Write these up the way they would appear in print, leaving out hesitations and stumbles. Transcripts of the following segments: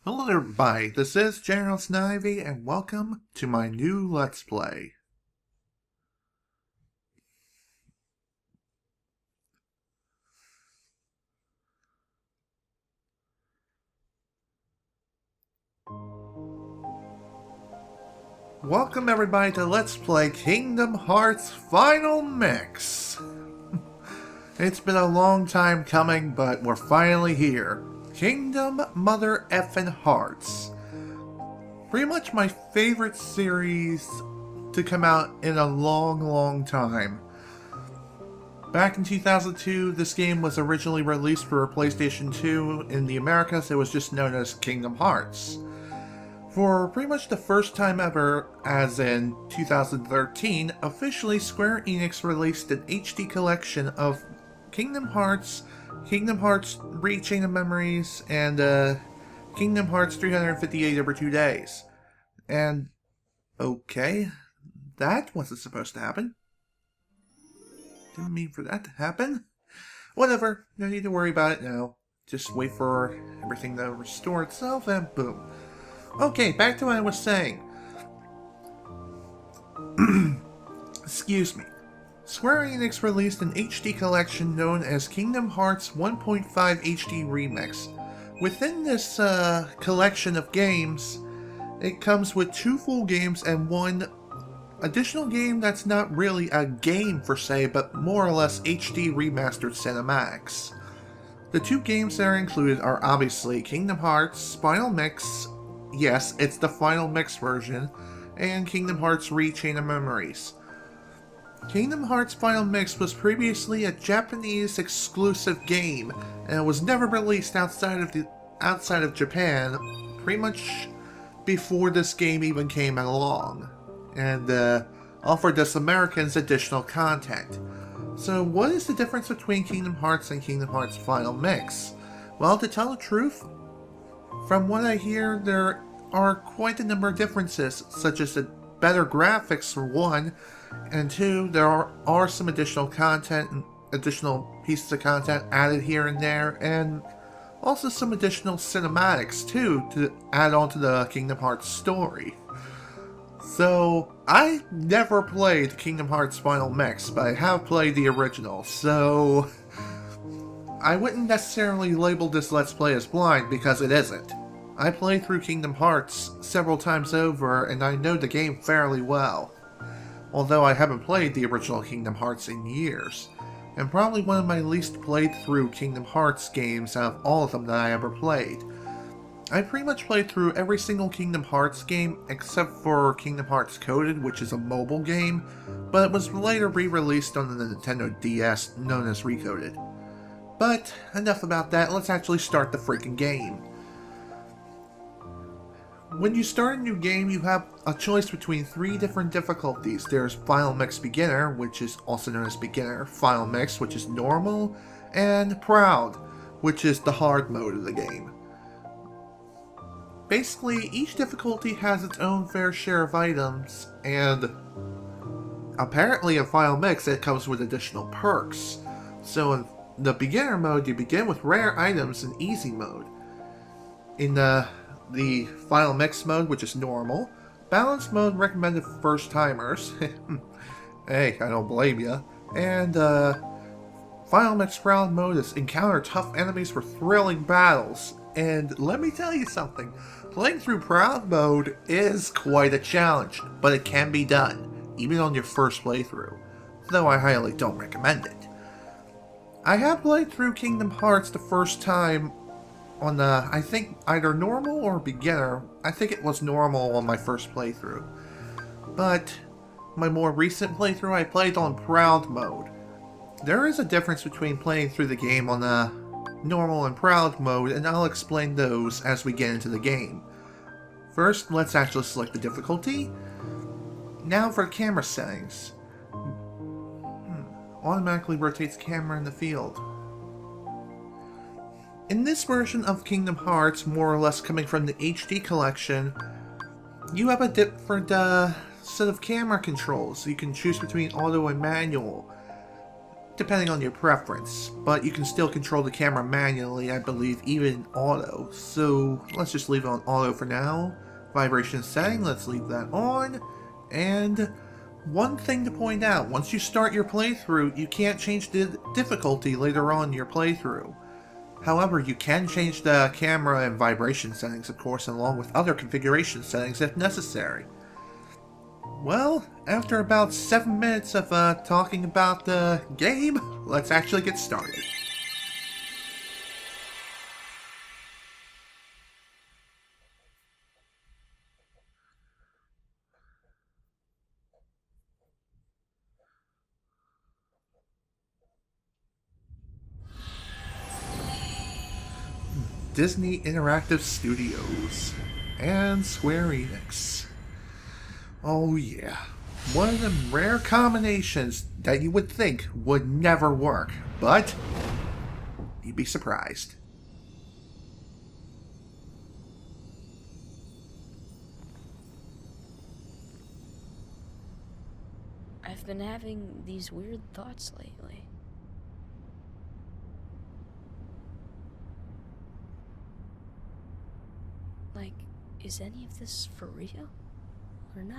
Hello everybody, this is General Snivy and welcome to my new Let's Play. Welcome everybody to Let's Play Kingdom Hearts Final Mix. It's been a long time coming, but we're finally here. Kingdom Mother Effin' Hearts. Pretty much my favorite series to come out in a long time. Back in 2002, this game was originally released for PlayStation 2. In the Americas, it was just known as Kingdom Hearts. For pretty much the first time ever, as in 2013, officially Square Enix released an HD collection of Kingdom Hearts ReChain of Memories, and Kingdom Hearts 358 over 2 days. And, okay, that wasn't supposed to happen. Didn't mean for that to happen. Whatever, no need to worry about it now. Just wait for everything to restore itself and boom. Okay, back to what I was saying. Excuse me. Square Enix released an HD collection known as Kingdom Hearts 1.5 HD Remix. Within this collection of games, it comes with 2 full games and 1 additional game that's not really a game per se, but more or less HD remastered cinematics. The 2 games that are included are obviously Kingdom Hearts Final Mix, yes, it's the Final Mix version, and Kingdom Hearts ReChain of Memories. Kingdom Hearts Final Mix was previously a Japanese exclusive game, and it was never released outside of Japan, pretty much before this game even came along, and offered us Americans additional content. So what is the difference between Kingdom Hearts and Kingdom Hearts Final Mix? Well, to tell the truth, from what I hear, there are quite a number of differences, such as the better graphics for 1, and 2, there are some additional content and additional pieces of content added here and there, and also some additional cinematics too to add on to the Kingdom Hearts story. So, I never played Kingdom Hearts Final Mix, but I have played the original, so I wouldn't necessarily label this Let's Play as blind, because it isn't. I played through Kingdom Hearts several times over, and I know the game fairly well. Although I haven't played the original Kingdom Hearts in years, and probably one of my least played through Kingdom Hearts games out of all of them that I ever played. I pretty much played through every single Kingdom Hearts game except for Kingdom Hearts Coded, which is a mobile game, but it was later re-released on the Nintendo DS, known as ReCoded. But enough about that, let's actually start the freaking game. When you start a new game, you have a choice between 3 different difficulties. There's Final Mix Beginner, which is also known as Beginner, Final Mix, which is Normal, and Proud, which is the hard mode of the game. Basically, each difficulty has its own fair share of items, and apparently in Final Mix it comes with additional perks. So in the Beginner mode, you begin with rare items in Easy mode. In the Final Mix mode, which is normal, Balance mode recommended for first timers, hey, I don't blame ya, and Final Mix Proud mode is encounter tough enemies for thrilling battles, and let me tell you something, playing through Proud mode is quite a challenge, but it can be done, even on your first playthrough, though I highly don't recommend it. I have played through Kingdom Hearts the first time on I think either normal or beginner. I think it was normal on my first playthrough. But my more recent playthrough I played on Proud mode. There is a difference between playing through the game on the normal and Proud mode, and I'll explain those as we get into the game. First, let's actually select the difficulty. Now for camera settings. Automatically rotates camera in the field. In this version of Kingdom Hearts, more or less coming from the HD collection, you have a different set of camera controls. You can choose between auto and manual. depending on your preference, but you can still control the camera manually, I believe, even auto. So let's just leave it on auto for now. Vibration setting, let's leave that on. And one thing to point out, once you start your playthrough, you can't change the difficulty later on in your playthrough. However, you can change the camera and vibration settings, of course, along with other configuration settings if necessary. Well, after about 7 minutes of talking about the game, let's actually get started. Disney Interactive Studios and Square Enix. Oh yeah, one of them rare combinations that you would think would never work, but you'd be surprised. I've been having these weird thoughts lately. Like, is any of this for real or not?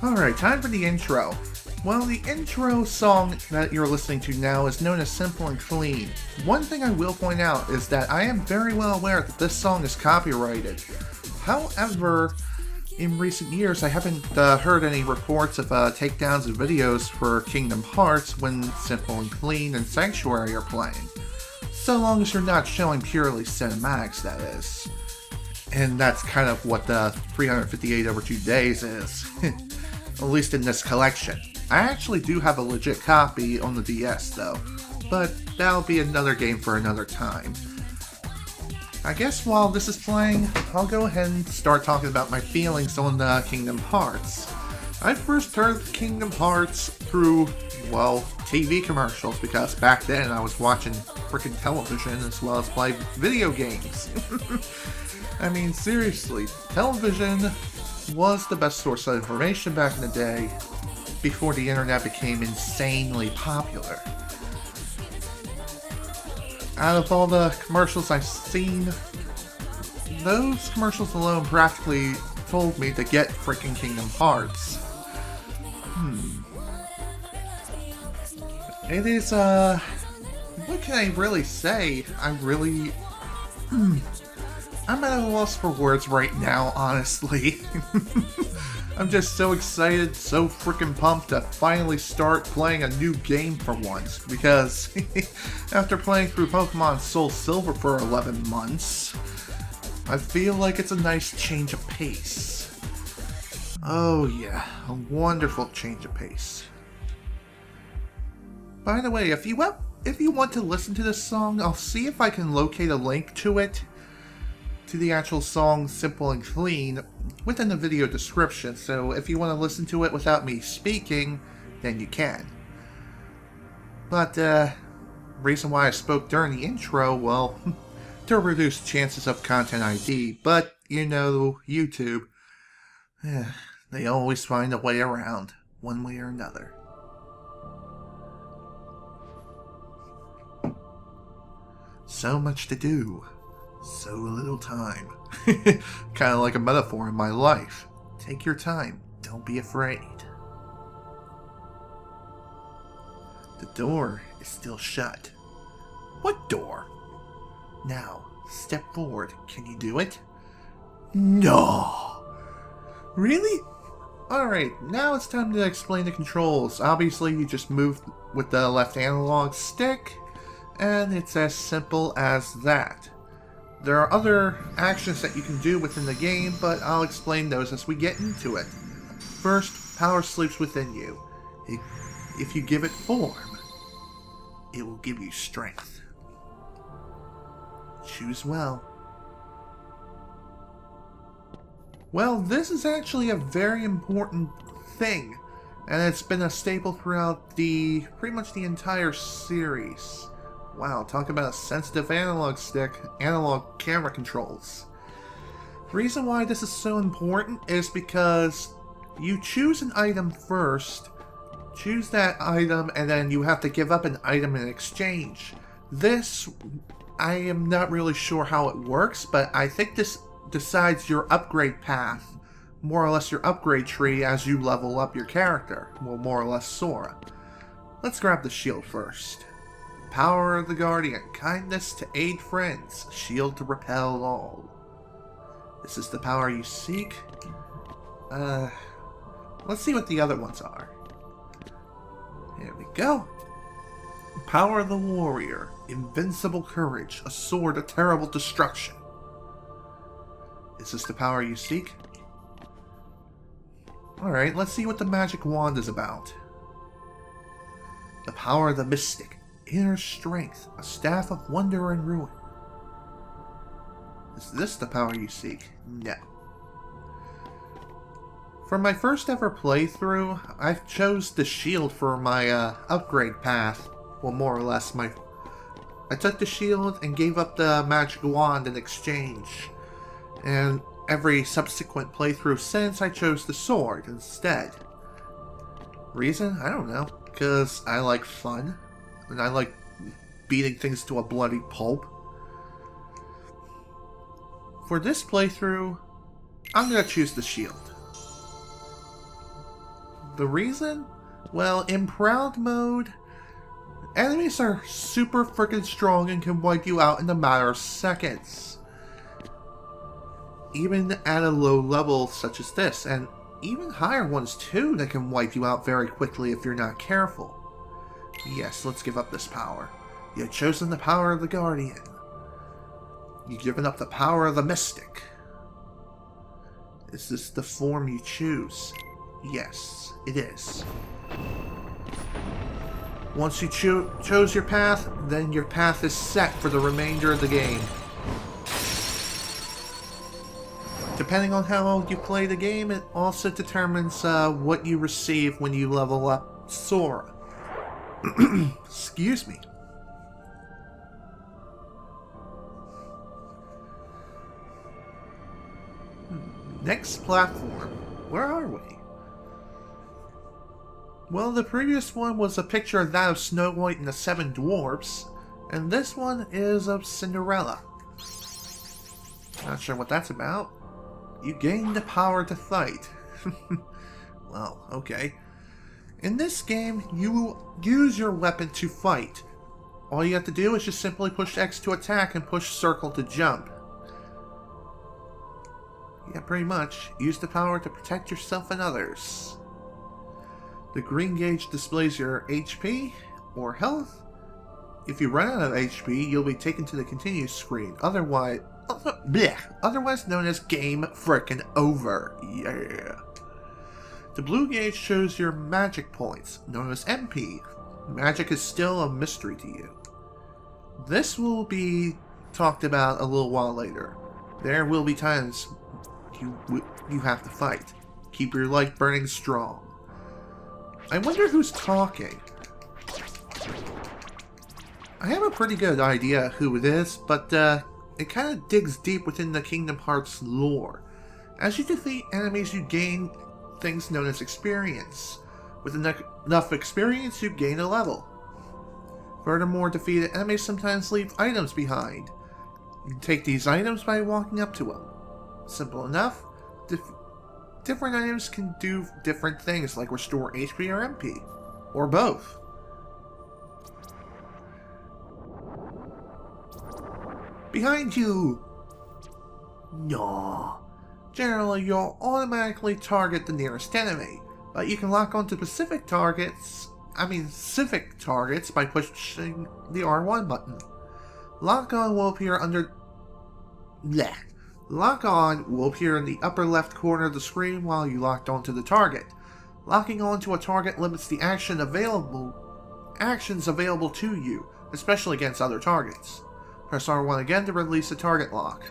Alright, time for the intro. Well, the intro song that you're listening to now is known as Simple and Clean. One thing I will point out is that I am very well aware that this song is copyrighted. However, in recent years I haven't heard any reports of takedowns of videos for Kingdom Hearts when Simple and Clean and Sanctuary are playing. So long as you're not showing purely cinematics, that is. And that's kind of what the 358 over 2 days is. At least in this collection. I actually do have a legit copy on the DS though, but that'll be another game for another time. I guess while this is playing, I'll go ahead and start talking about my feelings on Kingdom Hearts. I first heard Kingdom Hearts through, well, TV commercials, because back then I was watching freaking television as well as playing video games. I mean, seriously, television was the best source of information back in the day, before the internet became insanely popular. Out of all the commercials I've seen, those commercials alone practically told me to get freaking Kingdom Hearts. It is, what can I really say? I'm at a loss for words right now, honestly. I'm just so excited, so freaking pumped to finally start playing a new game for once, because after playing through Pokemon Soul Silver for 11 months, I feel like it's a nice change of pace. Oh yeah, a wonderful change of pace. By the way, if you want to listen to this song, I'll see if I can locate a link to it, to the actual song Simple and Clean, within the video description, so if you want to listen to it without me speaking, then you can. But, reason why I spoke during the intro, well, to reduce chances of content ID, but, you know, YouTube, they always find a way around, one way or another. So much to do. So little time. Kind of like a metaphor in my life. Take your time. Don't be afraid. The door is still shut. What door? Now, step forward. Can you do it? No! Really? Alright, now it's time to explain the controls. Obviously, you just move with the left analog stick, and it's as simple as that. There are other actions that you can do within the game, but I'll explain those as we get into it. First, power sleeps within you. If you give it form, it will give you strength. Choose well. Well, this is actually a very important thing And it's been a staple throughout pretty much the entire series. Wow, talk about a sensitive analog stick, analog camera controls. The reason why this is so important is because you choose an item first, choose that item, and then you have to give up an item in exchange. This, I am not really sure how it works, but I think this decides your upgrade path. More or less your upgrade tree as you level up your character. Well, more or less Sora. Let's grab the shield first. Power of the Guardian. Kindness to aid friends. Shield to repel all. This is the power you seek. Let's see what the other ones are. Here we go. Power of the Warrior. Invincible courage. A sword of terrible destruction. Is this the power you seek? Alright, let's see what the magic wand is about. The power of the mystic. Inner strength. A staff of wonder and ruin. Is this the power you seek? No. For my first ever playthrough, I chose the shield for my upgrade path. Well, more or less, I took the shield and gave up the magic wand in exchange. And every subsequent playthrough since, I chose the sword instead. Reason? I don't know. Because I like fun. And I like beating things to a bloody pulp. For this playthrough, I'm going to choose the shield. The reason? Well, in Proud mode, enemies are super freaking strong and can wipe you out in a matter of seconds. Even at a low level such as this, and even higher ones too that can wipe you out very quickly if you're not careful. Yes, let's give up this power. You've chosen the power of the Guardian. You've given up the power of the Mystic. Is this the form you choose? Yes, it is. Once you chose your path, then your path is set for the remainder of the game. Depending on how you play the game, it also determines what you receive when you level up Sora. Excuse me. Next platform. Where are we? Well, the previous one was a picture of that of Snow White and the Seven Dwarfs, and this one is of Cinderella. Not sure what that's about. You gain the power to fight. Well, okay. In this game, you use your weapon to fight. All you have to do is just simply push X to attack and push circle to jump. Yeah, pretty much. Use the power to protect yourself and others. The green gauge displays your HP or health. If you run out of HP, you'll be taken to the continue screen. Otherwise known as game frickin' over. Yeah. The blue gauge shows your magic points, known as MP. Magic is still a mystery to you. This will be talked about a little while later. There will be times you have to fight. Keep your light burning strong. I wonder who's talking. I have a pretty good idea who it is, but it kind of digs deep within the Kingdom Hearts lore. As you defeat enemies, you gain things known as experience. With enough experience, you gain a level. Furthermore, defeated enemies sometimes leave items behind. You can take these items by walking up to them. Simple enough. Different items can do different things, like restore HP or MP. Or both. Behind you! No. Generally, you'll automatically target the nearest enemy, but you can lock onto civic targets by pushing the R1 button. Lock on will appear in the upper left corner of the screen while you locked onto the target. Locking onto a target limits the actions available to you, especially against other targets. Press R1 again to release the target lock.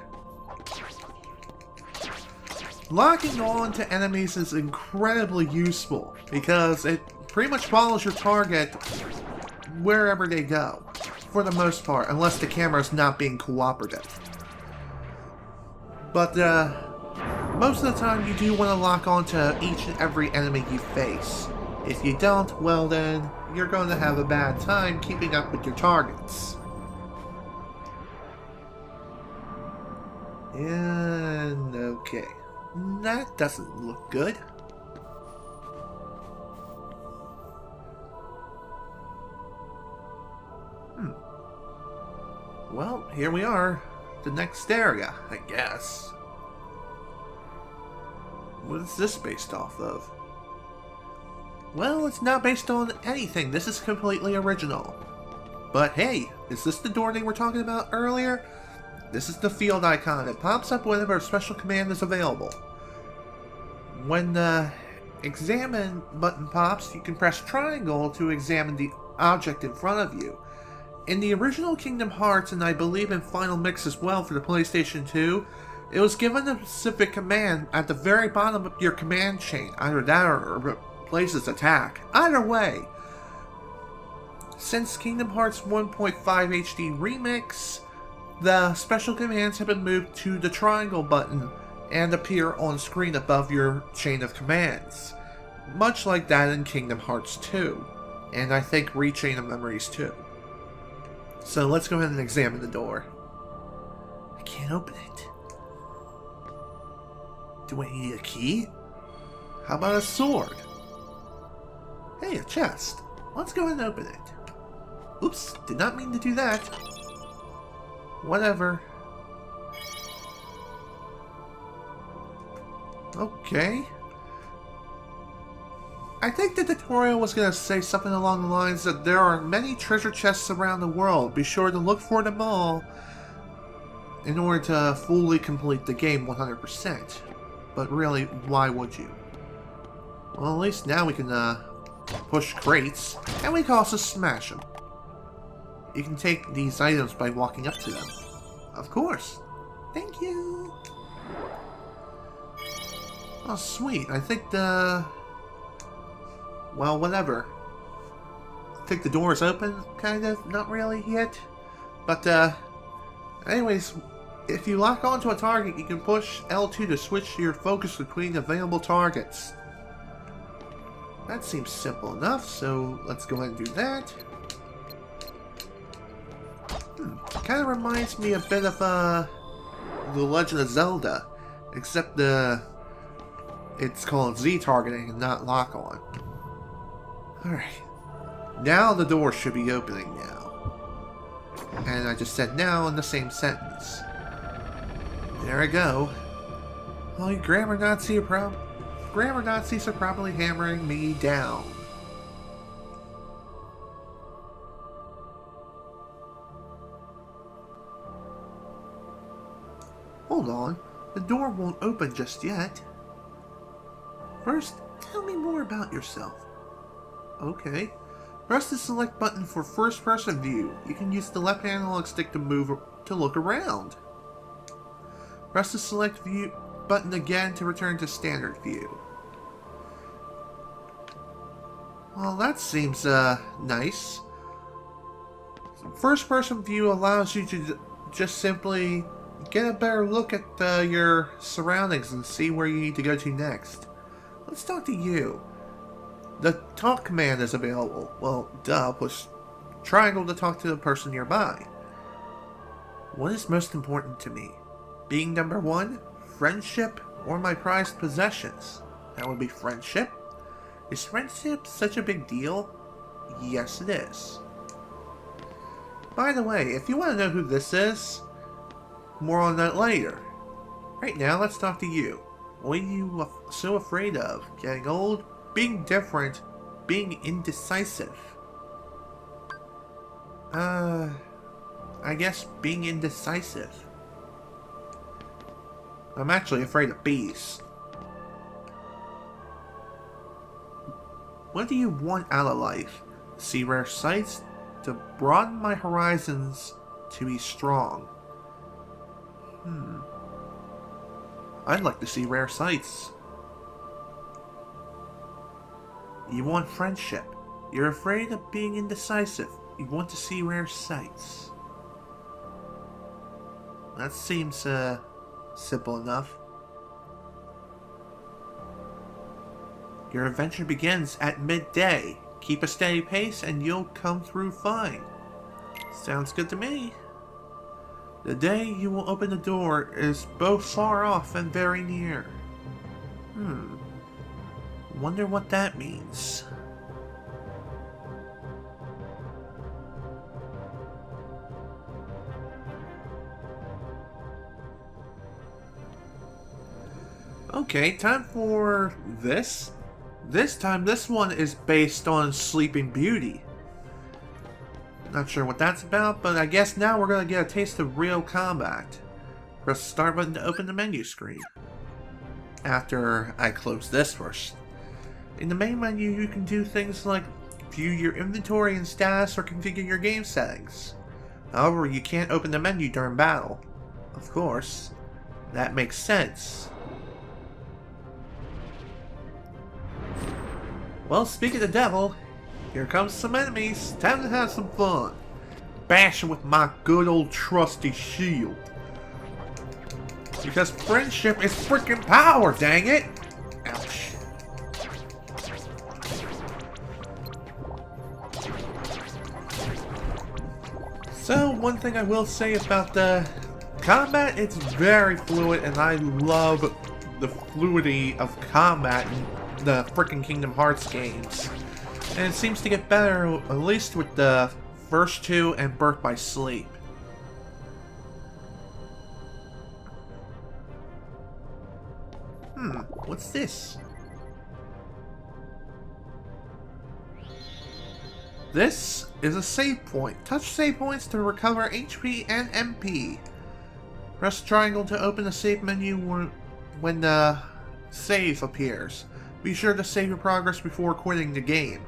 Locking on to enemies is incredibly useful because it pretty much follows your target wherever they go, for the most part, unless the camera is not being cooperative. But most of the time you do want to lock on to each and every enemy you face. If you don't, well then, you're going to have a bad time keeping up with your targets. And okay, that doesn't look good. Well, here we are. The next area, I guess. What is this based off of? Well, it's not based on anything. This is completely original. But hey, is this the door they were talking about earlier? This is the field icon. It pops up whenever a special command is available. When the examine button pops, you can press triangle to examine the object in front of you. In the original Kingdom Hearts, and I believe in Final Mix as well for the PlayStation 2, it was given a specific command at the very bottom of your command chain. Either that or replaces attack. Either way. Since Kingdom Hearts 1.5 HD Remix, the special commands have been moved to the triangle button and appear on screen above your chain of commands. Much like that in Kingdom Hearts 2. And I think ReChain of Memories too. So let's go ahead and examine the door. I can't open it. Do I need a key? How about a sword? Hey, a chest. Let's go ahead and open it. Oops, did not mean to do that. Whatever. Okay. I think the tutorial was going to say something along the lines that there are many treasure chests around the world. Be sure to look for them all in order to fully complete the game 100%. But really, why would you? Well, at least now we can push crates, and we can also smash them. You can take these items by walking up to them. Of course. Thank you. Oh, sweet. I think the... Well, whatever. I think the door is open, kind of. Not really yet. But, anyways, if you lock onto a target, you can push L2 to switch your focus between available targets. That seems simple enough, so let's go ahead and do that. Kind of reminds me a bit of, The Legend of Zelda. Except it's called Z targeting and not lock on. Alright. Now the door should be opening now. And I just said now in the same sentence. There I go. Oh, you grammar Nazis are probably hammering me down. Hold on. The door won't open just yet. First, tell me more about yourself. Okay. Press the select button for first person view. You can use the left analog stick to move to look around. Press the select view button again to return to standard view. Well, that seems nice. First person view allows you to just simply get a better look at your surroundings and see where you need to go to next. Let's talk to you. The talk command is available. Well, duh, push triangle to talk to the person nearby. What is most important to me? Being number one, friendship, or my prized possessions? That would be friendship. Is friendship such a big deal? Yes, it is. By the way, if you want to know who this is, more on that later. Right now, let's talk to you. What are you so afraid of? Getting old? Being different? Being indecisive? I guess being indecisive. I'm actually afraid of bees. What do you want out of life? See rare sights? To broaden my horizons, to be strong. I'd like to see rare sights. You want friendship. You're afraid of being indecisive. You want to see rare sights. That seems, simple enough. Your adventure begins at midday. Keep a steady pace and you'll come through fine. Sounds good to me. The day you will open the door is both far off and very near. Wonder what that means. Okay, time for this. This time, this one is based on Sleeping Beauty. Not sure what that's about, but I guess now we're gonna get a taste of real combat. Press the start button to open the menu screen. After I close this first. In the main menu, you can do things like view your inventory and status or configure your game settings. However, you can't open the menu during battle. Of course, that makes sense. Well, speaking of the devil, here comes some enemies. Time to have some fun. Bashing with my good old trusty shield. Because friendship is freaking power, dang it! Ouch. So, one thing I will say about the combat, it's very fluid, and I love the fluidity of combat in the freaking Kingdom Hearts games. And it seems to get better, at least with the first two and Birth by Sleep. What's this? This is a save point. Touch save points to recover HP and MP. Press triangle to open the save menu when the save appears. Be sure to save your progress before quitting the game.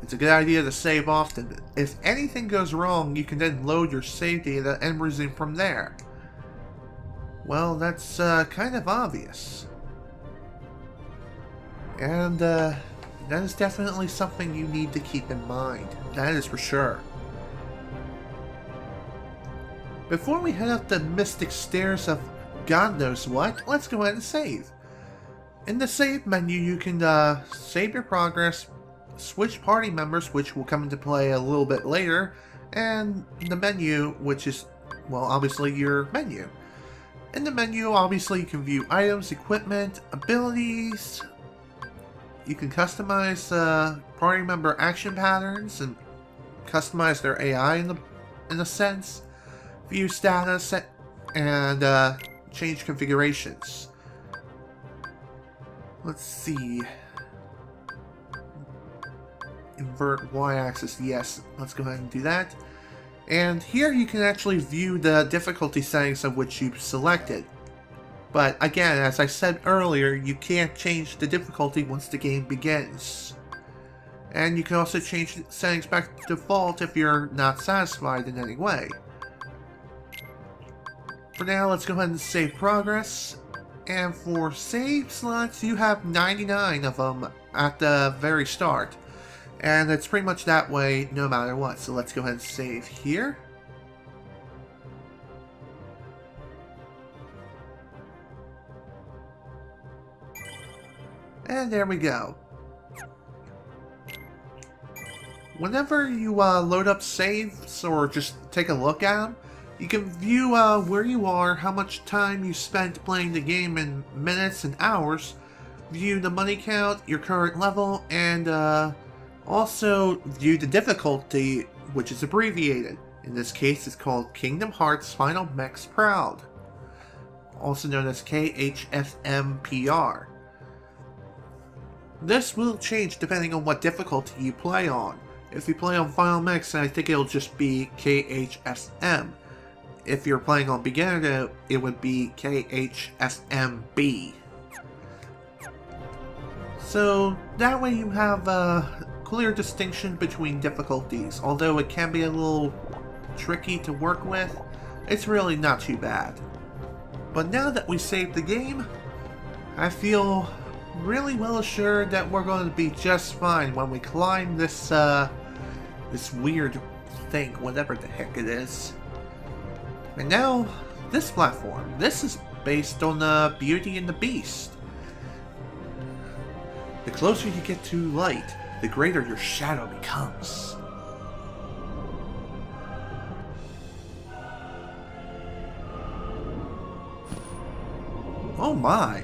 It's a good idea to save often. If anything goes wrong, you can then load your save data and resume from there. Well, that's kind of obvious. And that is definitely something you need to keep in mind. That is for sure. Before we head up the mystic stairs of God knows what, let's go ahead and save. In the save menu, you can save your progress, switch party members, which will come into play a little bit later, and the menu, which is, well, obviously your menu. In the menu, obviously, you can view items, equipment, abilities. You can customize party member action patterns and customize their AI in a sense. View status and change configurations. Let's see. Invert y-axis, yes. Let's go ahead and do that. And here you can actually view the difficulty settings of which you've selected. But again, as I said earlier, you can't change the difficulty once the game begins. And you can also change the settings back to default if you're not satisfied in any way. For now, let's go ahead and save progress. And for save slots, you have 99 of them at the very start. And it's pretty much that way no matter what. So let's go ahead and save here. And there we go. Whenever you load up saves or just take a look at them, you can view where you are, how much time you spent playing the game in minutes and hours, view the money count, your current level, and also view the difficulty, which is abbreviated. In this case, it's called Kingdom Hearts Final Mechs Proud, also known as KHSMPR. This will change depending on what difficulty you play on. If you play on Final Mechs, I think it'll just be KHSM. If you're playing on Beginner, it would be KHSMB. So that way you have a clear distinction between difficulties. Although it can be a little tricky to work with, it's really not too bad. But now that we saved the game, I feel really well assured that we're going to be just fine when we climb this, this weird thing, whatever the heck it is. And now, this platform. This is based on Beauty and the Beast. The closer you get to light, the greater your shadow becomes. Oh my!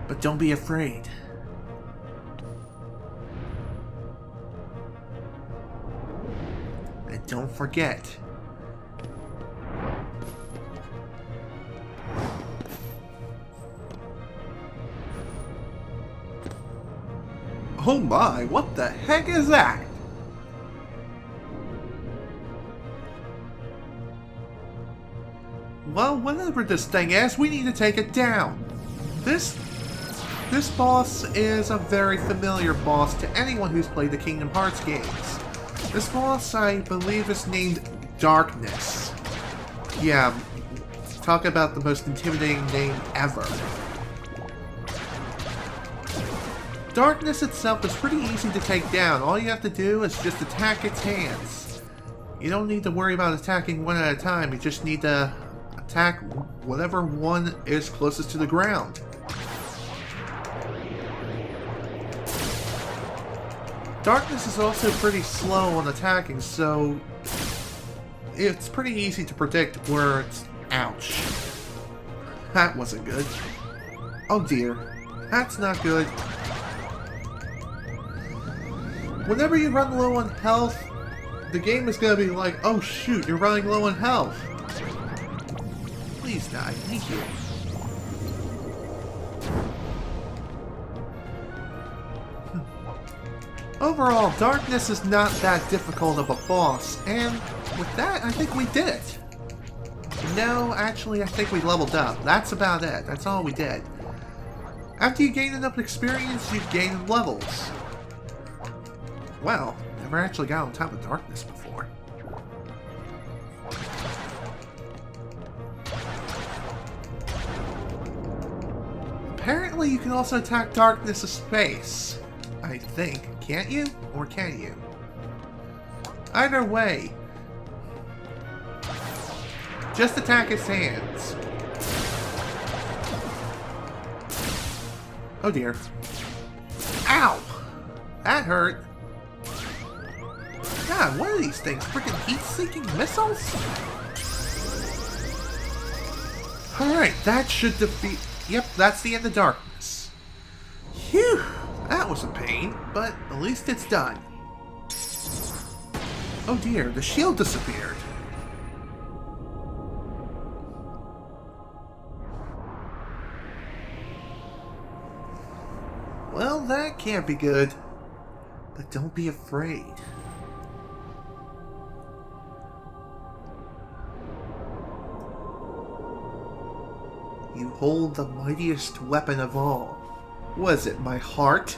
But don't be afraid. And don't forget. Oh my, what the heck is that? Well, whatever this thing is, we need to take it down. This boss is a very familiar boss to anyone who's played the Kingdom Hearts games. This boss, I believe, is named Darkness. Yeah, talk about the most intimidating name ever. Darkness itself is pretty easy to take down. All you have to do is just attack its hands. You don't need to worry about attacking one at a time. You just need to attack whatever one is closest to the ground. Darkness is also pretty slow on attacking, so it's pretty easy to predict where it's... Ouch. That wasn't good. Oh dear. That's not good. Whenever you run low on health, the game is going to be like, oh shoot, you're running low on health. Please die. Thank you. Overall, Darkness is not that difficult of a boss, and with that, I think we did it. No, actually, I think we leveled up. That's about it. That's all we did. After you gain enough experience, you gain levels. Well, never actually got on top of Darkness before. Apparently, you can also attack Darkness's face. I think. Can't you? Or can you? Either way, just attack its hands. Oh dear. Ow! That hurt. God, what are these things? Freaking heat-seeking missiles? Alright, that should defeat... Yep, that's the end of Darkness. Phew! That was a pain, but at least it's done. Oh dear, the shield disappeared. Well, that can't be good. But don't be afraid. You hold the mightiest weapon of all. Was it my heart?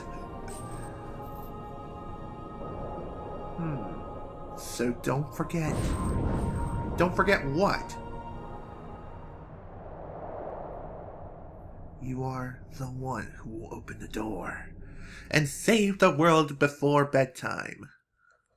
So don't forget. Don't forget what? You are the one who will open the door and save the world before bedtime.